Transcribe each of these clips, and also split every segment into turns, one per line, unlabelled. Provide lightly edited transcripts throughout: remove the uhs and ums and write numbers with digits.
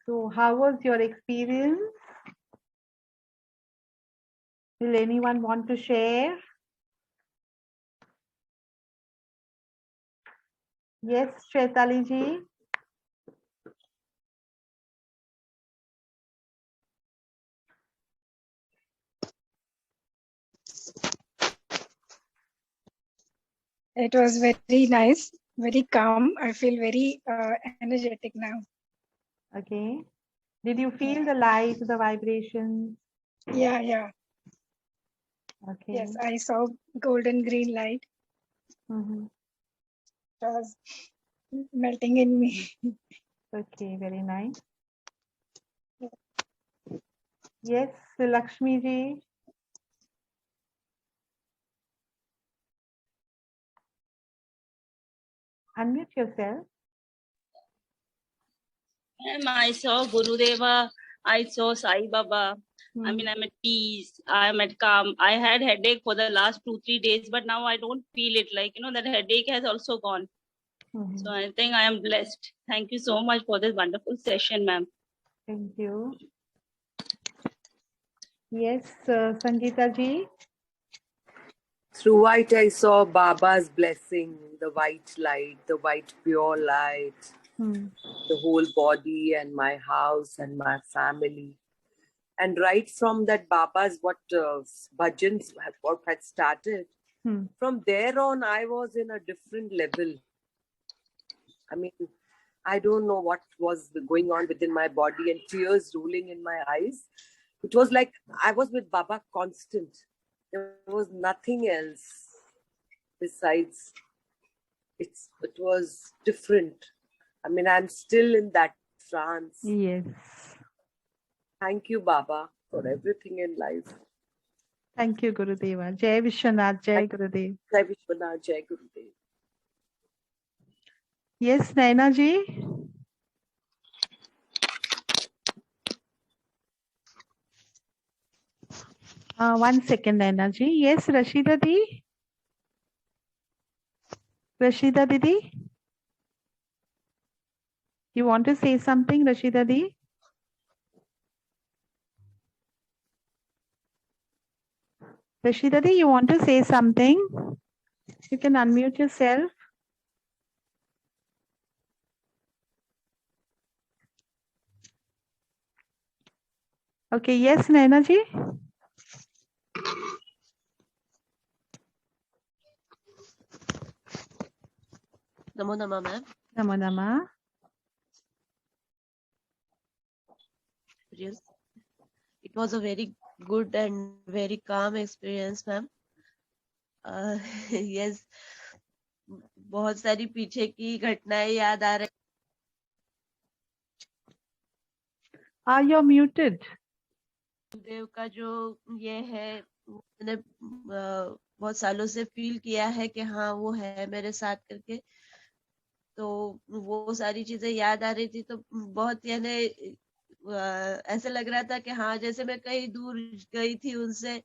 So how was your experience? Will anyone want to share? Yes, Shaitali ji.
It was very nice, very calm. I feel very energetic now.
Okay. Did you feel the light, the vibrations?
Yeah.
Okay.
Yes, I saw golden green light.
Mm-hmm.
It was melting in me.
Okay, very nice. Yes, Lakshmi ji. Unmute yourself.
I saw Gurudeva, I saw Sai Baba. I mean, I'm at peace, I'm at calm. I had headache for the last 2-3 days, but now I don't feel it. Like, that headache has also gone. So I think I am blessed. Thank you so much for this wonderful session, ma'am.
Thank you. Yes, Sangeeta ji.
Through it, I saw Baba's blessing, the white light, the white pure light, the whole body and my house and my family. And right from that Baba's bhajans, what had started, from there on, I was in a different level. I mean, I don't know what was going on within my body and tears rolling in my eyes. It was like I was with Baba constant. There was nothing else besides. It was different. I mean, I'm still in that trance.
Yes.
Thank you, Baba, for everything in life.
Thank you, Gurudeva. Jai Vishwanath, Jai Gurudev.
Jai Vishwanath, Jai Gurudev.
Yes, Naina ji. One second, Naina ji. Yes, Rashida di. Rashida Didi. You want to say something, Rashida di? Rashida di, you want to say something? You can unmute yourself. Okay, yes, Naina ji.
Namo Namah, ma'am.
Namo Namah.
It was a very good and very calm experience, ma'am. Yes, बहुत सारी पीछे की घटनाएं याद आ रही.
You're muted.
देव का जो ये है, मैंने बहुत सालों से फील किया है कि हाँ वो है मेरे साथ करके, तो वो सारी चीजें याद आ रही थी, तो बहुत यानी ऐसे लग रहा था कि हाँ जैसे मैं कहीं दूर गई थी उनसे.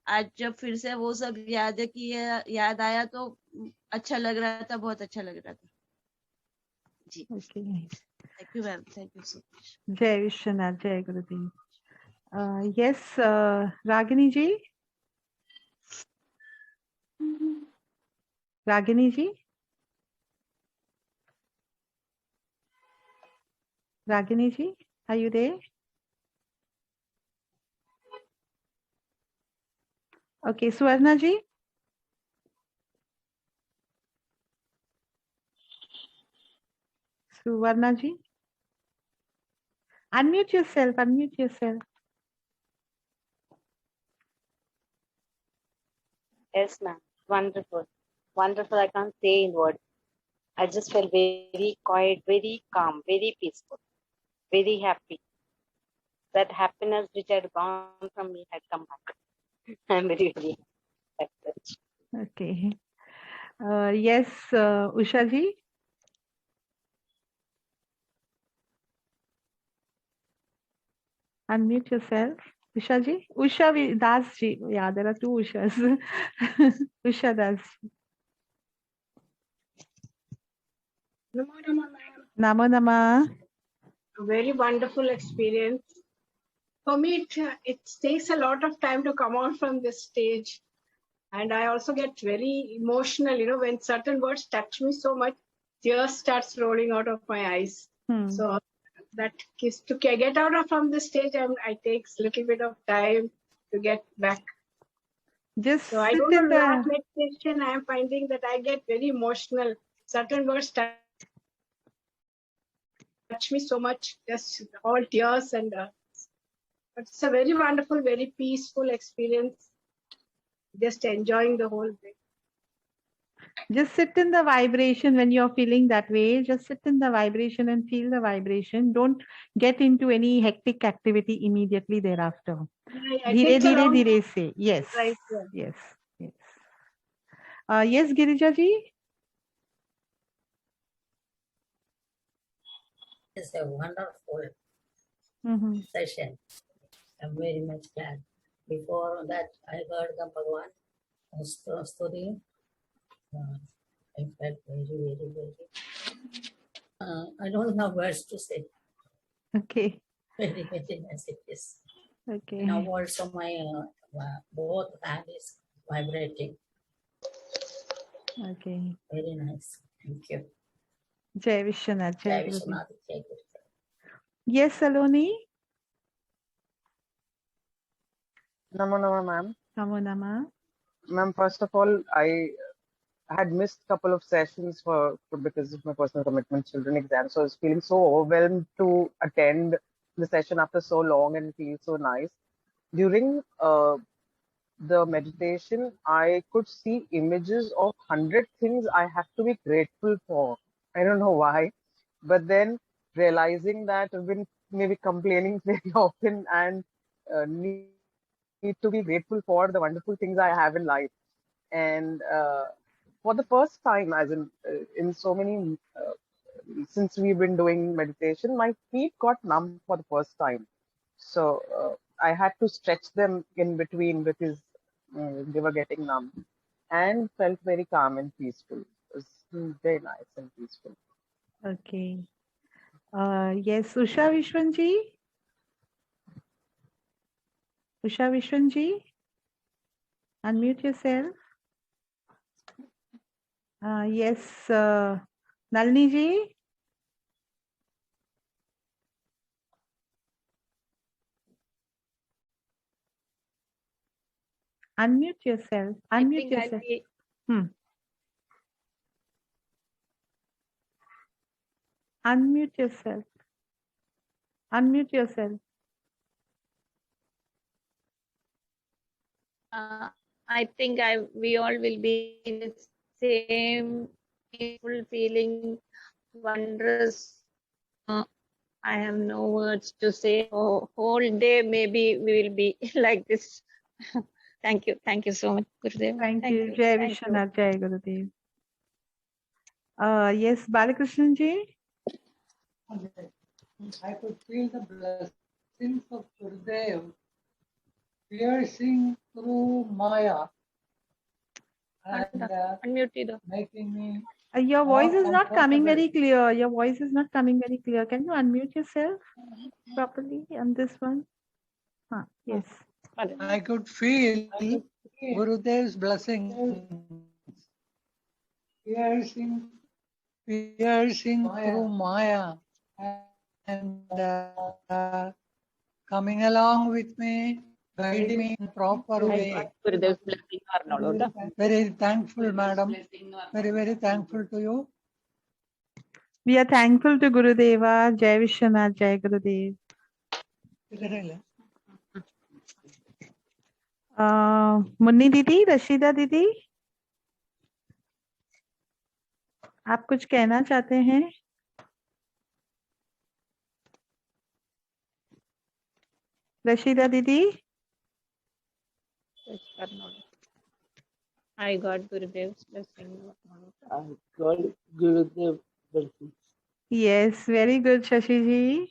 आज जब फिर से वो सब याद आया तो अच्छा लग रहा था, बहुत अच्छा लग रहा था जी.
Okay.
Thank you, ma'am. Thank you so much.
Jai Vishwanath, Jai Gurudev. Yes, Ragini ji. Ragini ji. Ragini ji, are you there? Okay, Swarna ji. Swarna ji. Unmute yourself, unmute yourself.
Yes, ma'am. Wonderful. Wonderful. I can't say in words. I just felt very quiet, very calm, very peaceful, very happy. That happiness which had gone from me had come back. I'm very, very happy.
Okay. Yes, Usha ji. Unmute yourself. Usha ji. Usha Das ji. Yeah, there are two Ushas. Usha Das ji.
Namo Namah, ma'am.
Namo Namah.
a very wonderful experience. For me, it takes a lot of time to come out from this stage. And I also get very emotional, when certain words touch me so much, tears starts rolling out of my eyes. So that is to get out from the stage, I takes a little bit of time to get back.
Just
so I
sit
don't
in
know,
the
last meditation, I am finding that I get very emotional. Certain words touch me so much, just all tears and but it's a very wonderful, very peaceful experience. Just enjoying the whole thing.
just sit in the vibration when you're feeling that way. Just sit in the vibration and feel the vibration. Don't get into any hectic activity immediately thereafter.
I
Dhire
take a
dhire
long
dhire se. Yes.
Right. Yeah.
Yes. Yes. Yes, Girija ji.
It's a wonderful session. I'm very much glad. Before that, I heard the Bhagwan story. I felt very, very, very. I don't have words to say.
Okay.
Very, very nice it is.
Okay.
Now also my both hand is vibrating.
Okay.
Very nice. Thank you.
Jai Vishwanath.
Jai Vishwanath. Jai Gurudev.
Yes, Saloni.
Namo Nama, ma'am.
Namo Nama.
Ma'am, first of all, I had missed a couple of sessions because of my personal commitment, children exams. So I was feeling so overwhelmed to attend the session after so long and feel so nice. During the meditation, I could see images of 100 things I have to be grateful for. I don't know why, but then realizing that I've been maybe complaining very often and need to be grateful for the wonderful things I have in life. And for the first time, as in so many, since we've been doing meditation, my feet got numb for the first time. So I had to stretch them in between because they were getting numb, and felt very calm and peaceful. It was very nice and peaceful.
Okay. Yes, Usha Vishwanji. Usha Vishwanji. Unmute yourself. Yes, Nalini ji. Unmute yourself. Unmute yourself. Unmute yourself. Unmute yourself.
I think we all will be in the same peaceful feeling, wondrous. I have no words to say. Whole day maybe we will be like this. Thank you so much, Gurudev.
Thank you. Jai Vishwanath, Jai Gurudev. Yes, Balakrishnan ji.
I could feel the blessings of Gurudev piercing through Maya and making me.
Your voice is not coming very clear. Your voice is not coming very clear. Can you unmute yourself properly on this one? Yes.
I could feel Gurudev's blessings piercing through Maya and coming along with me, guiding me in proper way. Very thankful, madam. Very, very thankful to you.
We are thankful to Gurudeva. Jai Vishwanath, Jai Gurudev. Munni दीदी, रशीदा दीदी, आप कुछ कहना चाहते हैं? रशीदा दीदी.
I got Gurudev's blessing.
I got Gurudev's blessing.
Yes, very good, Shashi ji.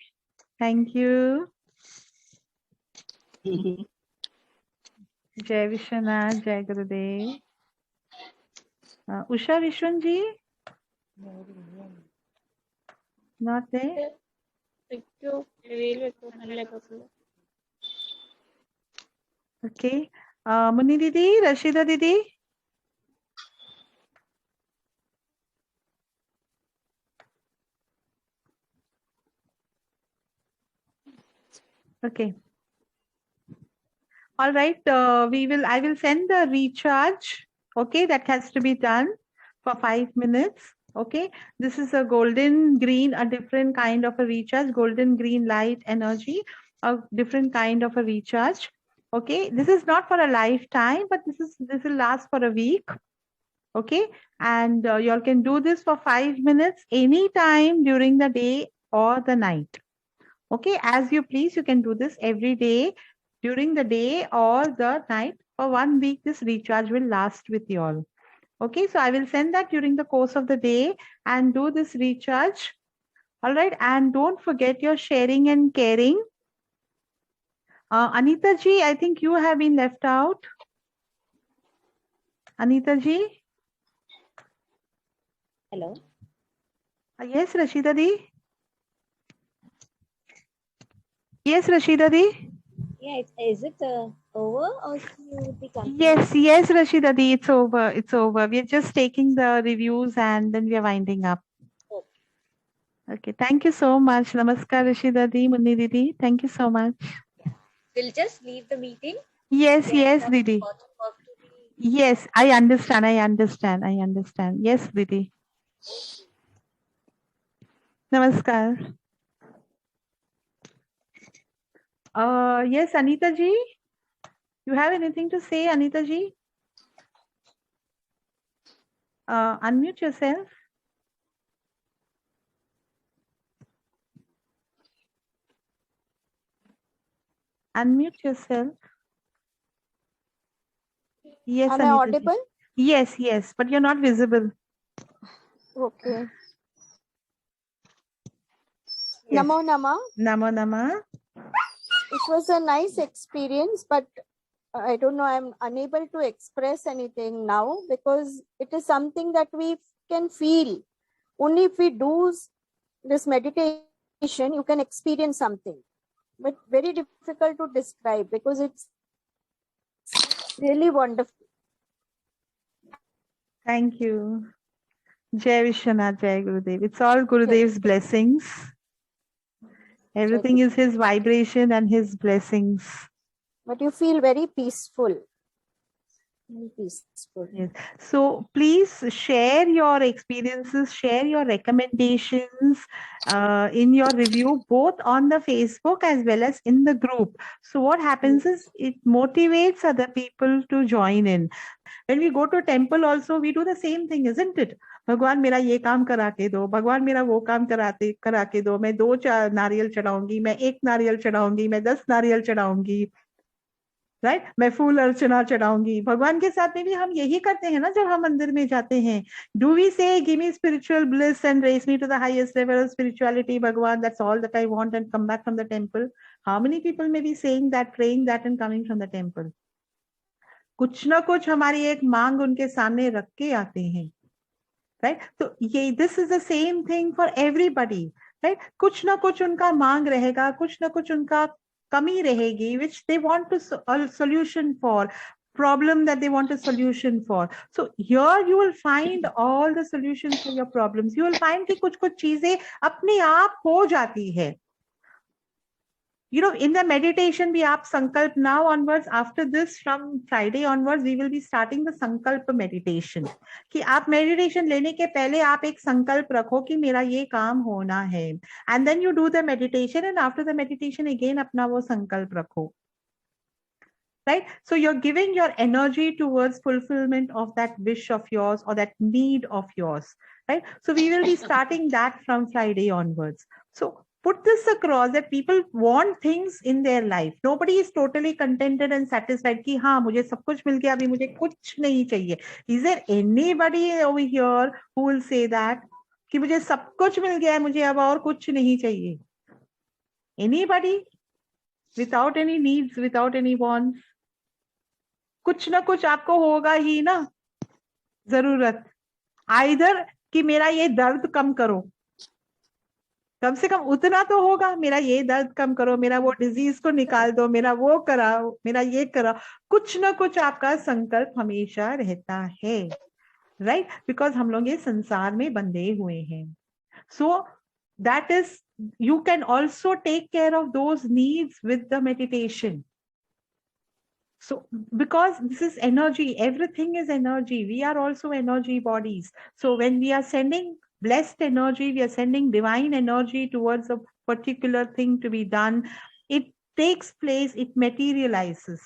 Thank you. Jai Vishwanath, Jai Gurudev. Usha Vishwan ji? Not there? Okay. Muni Didi, Rashida Didi. Okay. All right. I will send the recharge. Okay. That has to be done for 5 minutes. Okay. This is a golden green, a different kind of a recharge, golden green light energy, a different kind of a recharge. Okay. This is not for a lifetime, but this will last for a week. Okay. And you all can do this for 5 minutes anytime during the day or the night. Okay, as you please, you can do this every day during the day or the night. For 1 week, this recharge will last with you all. Okay, so I will send that during the course of the day and do this recharge. All right, and don't forget your sharing and caring. Anita ji, I think you have been left out. Anita ji?
Hello.
Yes, Rashida di. Yes, Rashida di.
Yeah, is it over or you would be continuing?
Yes, Rashida di, it's over. It's over. We're just taking the reviews and then we are winding up. Okay, thank you so much. Namaskar, Rashida di, Munni Didi. Thank you so much.
We'll just leave the meeting.
Yes,
There's
yes,
some
Didi.
important work to be.
Yes, I understand. Yes, Didi. Namaskar. Yes, Anita ji. You have anything to say, Anita ji? Unmute yourself. Unmute yourself. Yes,
Am I
Anita
audible?
ji. Yes, but you're not visible.
Okay.
Yes.
Namo Nama.
Namo Nama.
It was a nice experience, but I don't know, I'm unable to express anything now because it is something that we can feel. Only if we do this meditation, you can experience something. But very difficult to describe because it's really wonderful.
Thank you. Jai Vishwanath, Jai Gurudev. It's all Gurudev's blessings. Everything is his vibration and his blessings.
But you feel very peaceful. Very peaceful.
Yes. So please share your experiences, share your recommendations in your review, both on the Facebook as well as in the group. So what happens is it motivates other people to join in. When we go to temple also, we do the same thing, isn't it? भगवान मेरा ये काम करा के दो, भगवान मेरा वो काम करा के दो, मैं 2 नारियल चढ़ाऊंगी, मैं 1 नारियल चढ़ाऊंगी, मैं 10 नारियल चढ़ाऊंगी, राइट? मैं फूल अर्चना चढ़ाऊंगी। भगवान के साथ में भी हम यही करते हैं ना जब हम मंदिर में जाते हैं। Do we say give me spiritual bliss and raise me to the highest level of spirituality, Bhagwan that's all that I want and come back from the temple? How many people may be saying that, praying that and coming from the temple? कुछ ना कुछ हमारी एक मांग उनके सामने रख के आते हैं, राइट? तो ये this is the same thing for everybody, right? कुछ ना कुछ उनका मांग रहेगा, कुछ ना कुछ उनका कमी रहेगी, which they want to a solution for, problem that they want a solution for. So here you will find all the solutions for your problems. You will find कि कुछ कुछ चीजें अपने आप हो जाती है. You know, in the meditation, we have Sankalp now onwards. After this, from Friday onwards, we will be starting the Sankalp meditation. कि आप meditation लेने के पहले आप एक संकल्प रखो कि मेरा ये काम होना है. And then you do the meditation, and after the meditation again अपना वो संकल्प रखो. Right? So you're giving your energy towards fulfillment of that wish of yours or that need of yours. Right? So we will be starting that from Friday onwards. So put this across that people want things in their life. Nobody is totally contented and satisfied कि हाँ मुझे सब कुछ मिल गया, अभी मुझे कुछ नहीं चाहिए. Is there anybody over here who will say that कि मुझे सब कुछ मिल गया है, मुझे अब और कुछ नहीं चाहिए? Anybody? Without any needs, without any wants? कुछ ना कुछ आपको होगा ही ना जरूरत. Either कि मेरा ये दर्द कम करो, कम से कम उतना तो होगा, मेरा ये दर्द कम करो, मेरा वो डिजीज को निकाल दो, मेरा वो कराओ, मेरा ये कराओ, कुछ ना कुछ आपका संकल्प हमेशा रहता है, राइट? बिकॉज हम लोग ये संसार में बंधे हुए हैं. So that is, you can also take care of those needs with the meditation. So because this is energy, everything is energy, we are also energy bodies. So when we are sending blessed energy, we are sending divine energy towards a particular thing to be done, it takes place, it materializes.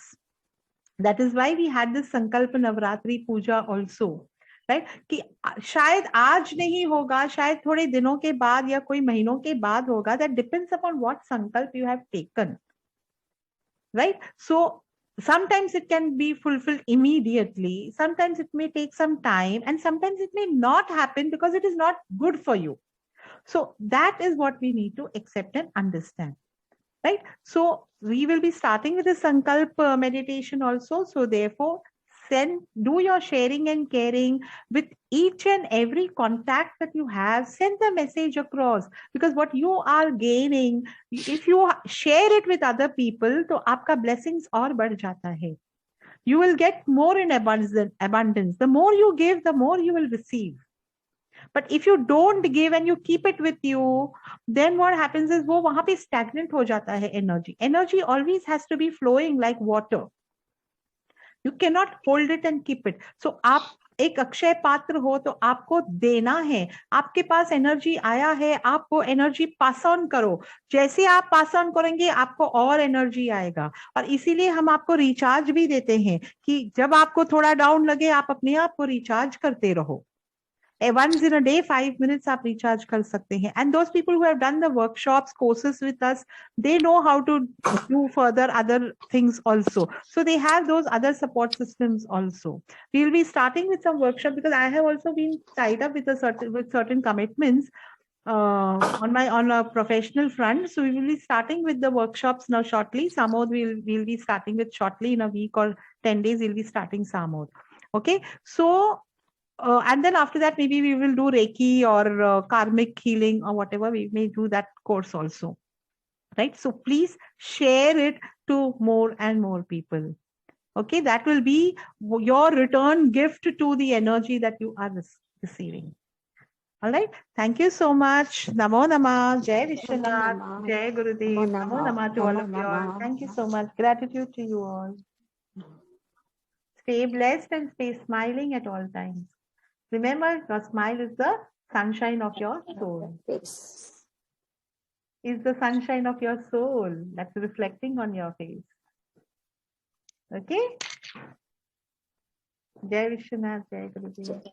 That is why we had this Sankalpa Navratri Puja also. Right कि शायद आज नहीं होगा, शायद थोड़े दिनों के बाद या कोई महीनों के बाद होगा. दैट डिपेंड्स अपॉन व्हाट संकल्प you have taken, right? So sometimes it can be fulfilled immediately, sometimes it may take some time, and sometimes it may not happen because it is not good for you. So that is what we need to accept and understand, right? So we will be starting with the sankalp meditation also. So therefore, do your sharing and caring with each and every contact that you have. Send the message across, because what you are gaining, if you share it with other people, तो आपका blessings और बढ़ जाता है. You will get more in abundance. The more you give, the more you will receive. But if you don't give and you keep it with you, then what happens is वो वहां पे stagnant हो जाता है energy. Energy always has to be flowing like water. You cannot hold it and keep it. So आप एक अक्षय पात्र हो तो आपको देना है. आपके पास एनर्जी आया है, आप वो एनर्जी पास ऑन करो. जैसे आप पास ऑन करेंगे आपको और एनर्जी आएगा. और इसीलिए हम आपको रिचार्ज भी देते हैं कि जब आपको थोड़ा डाउन लगे आप अपने आप को रिचार्ज करते रहो. Once in a day, 5 minutes आप recharge कर सकते हैं. And those people who have done the workshops, courses with us, they know how to do further other things also. So they have those other support systems also. We will be starting with some workshop because I have also been tied up with certain commitments on a professional front. So we will be starting with the workshops now shortly. Samod we'll be starting with shortly, in a week or 10 days. We'll be starting Samod. Okay, so. And then after that, maybe we will do Reiki or karmic healing or whatever. We may do that course also, right? So please share it to more and more people. Okay, that will be your return gift to the energy that you are receiving. All right. Thank you so much. Namo Namah. Jai Vishwanath. Jai Gurudev. Namo Namah to all of you all. Thank you so much. Gratitude to you all. Stay blessed and stay smiling at all times. Remember, your smile is the sunshine of your soul. Is the sunshine of your soul that's reflecting on your face. Okay? Jai Vishwanath, Jai Gurudev.